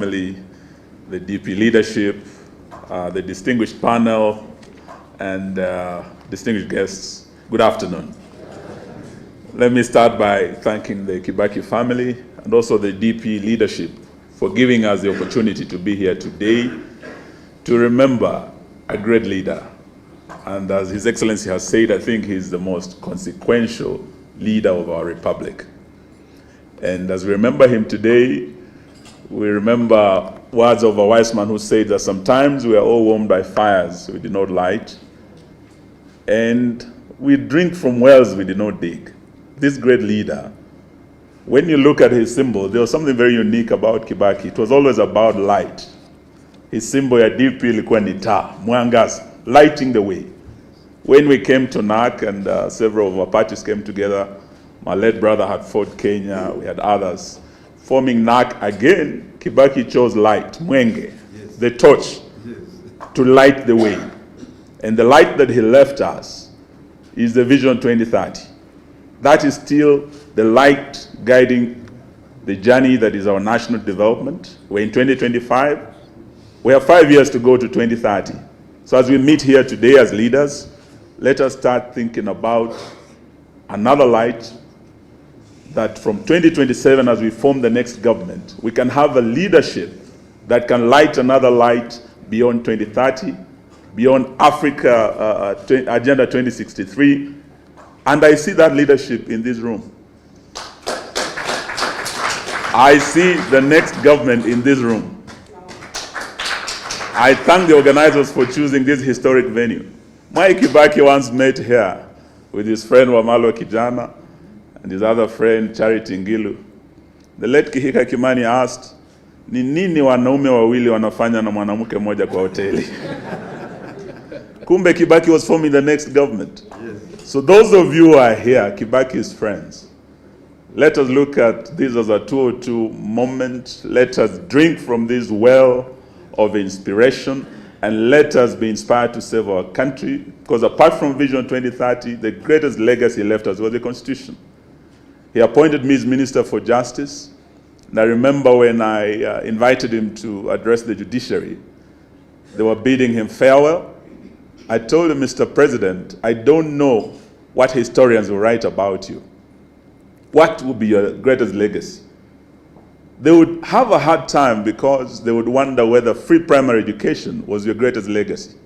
family, the DP leadership, the distinguished panel, and distinguished guests, good afternoon. Let me start by thanking the Kibaki family and also the DP leadership for giving us the opportunity to be here today to remember a great leader. And as His Excellency has said, I think he's the most consequential leader of our republic. And as we remember him today, we remember words of a wise man who said that sometimes we are all warmed by fires we did not light, and we drink from wells we did not dig. This great leader, when you look at his symbol, there was something very unique about Kibaki. It was always about light. His symbol ya DP ilikuwa ni taa, mwangaza, lighting the way. When we came to NAC and several of our parties came together, my late brother had fought Kenya, we had others. Forming NAC again, Kibaki chose light, mwenge, yes, the torch, yes, to light the way. And the light that he left us is the Vision 2030. That is still the light guiding the journey that is our national development. We're in 2025. We have 5 years to go to 2030. So as we meet here today as leaders, let us start thinking about another light that from 2027, as we form the next government, we can have a leadership that can light another light beyond 2030, beyond Africa Agenda 2063. And I see that leadership in this room. I see the next government in this room. I thank the organizers for choosing this historic venue. Mwai Kibaki once met here with his friend Wamalwa Kijana and his other friend Charity Ngilu. The late Kihika Kimani asked, ni nini wanaume wawili wanafanya na mwanamke mmoja kwa hoteli? Kumbe Kibaki was forming the next government. Yes. So those of you who are here, Kibaki's friends, let us look at this as a 202 moment. Let us drink from this well of inspiration, and let us be inspired to save our country, because apart from Vision 2030, the greatest legacy left us was the Constitution. He appointed me as Minister for Justice, and I remember when I invited him to address the judiciary, they were bidding him farewell. I told him, Mr. President, I don't know what historians will write about you. What would be your greatest legacy? They would have a hard time because they would wonder whether free primary education was your greatest legacy.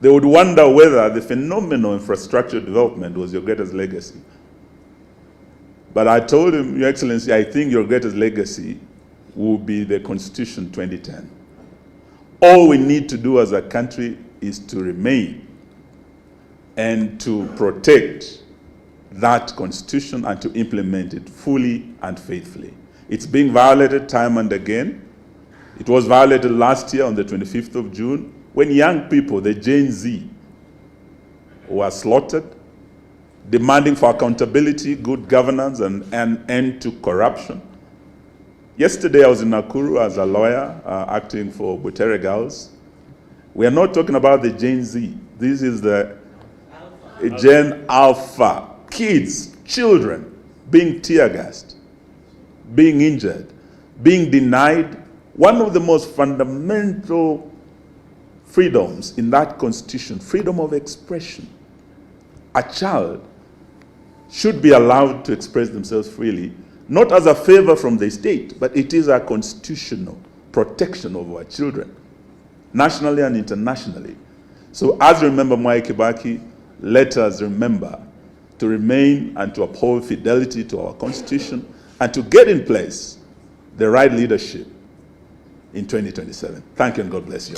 They would wonder whether the phenomenal infrastructure development was your greatest legacy. But I told him, Your Excellency, I think your greatest legacy will be the Constitution 2010. All we need to do as a country is to remain and to protect that Constitution and to implement it fully and faithfully. It's being violated time and again. It was violated last year on the 25th of June when young people, the Gen Z, were slaughtered, demanding for accountability, good governance, and an end to corruption. Yesterday I was in Nakuru as a lawyer acting for Butere Girls. We are not talking about the Gen Z. This is the Gen Alpha. Kids, children being tear gassed, being injured, being denied one of the most fundamental freedoms in that Constitution, freedom of expression. A child should be allowed to express themselves freely, not as a favor from the state, but it is a constitutional protection of our children, nationally and internationally. So as we remember Mwai Kibaki, let us remember to remain and to uphold fidelity to our Constitution and to get in place the right leadership in 2027. Thank you and God bless you.